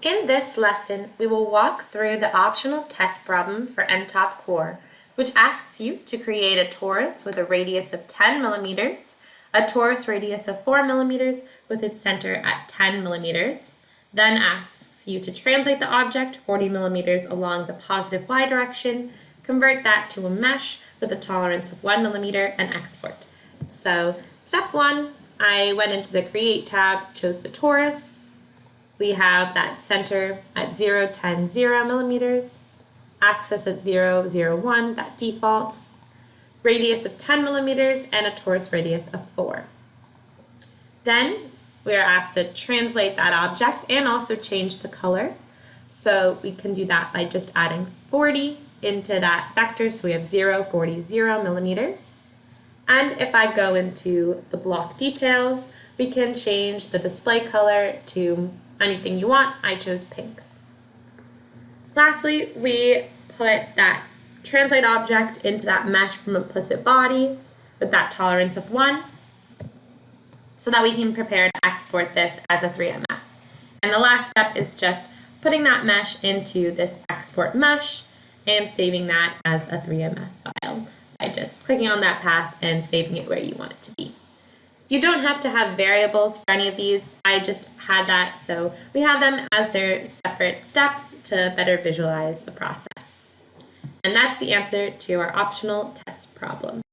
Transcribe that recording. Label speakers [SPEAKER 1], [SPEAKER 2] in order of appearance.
[SPEAKER 1] In this lesson, we will walk through the optional test problem for nTop Core, which asks you to create a torus with a radius of 10 millimeters, a torus radius of 4 millimeters with its center at 10 millimeters, then asks you to translate the object 40 millimeters along the positive y direction, convert that to a mesh with a tolerance of 1 millimeter, and export. So step 1, I went into the Create tab, chose the torus. We have that center at 0, 10, 0 millimeters, axis at 0, 0, 1, that default, radius of 10 millimeters, and a torus radius of 4. Then we are asked to translate that object and also change the color. So we can do that by just adding 40 into that vector. So we have 0, 40, 0 millimeters. And if I go into the block details, we can change the display color to anything you want. I chose pink. Lastly, we put that translate object into that mesh from implicit body with that tolerance of 1 so that we can prepare to export this as a 3MF. And the last step is just putting that mesh into this export mesh and saving that as a 3MF file by just clicking on that path and saving it where you want it to be. You don't have to have variables for any of these. I just had that, so we have them as their separate steps to better visualize the process. And that's the answer to our optional test problem.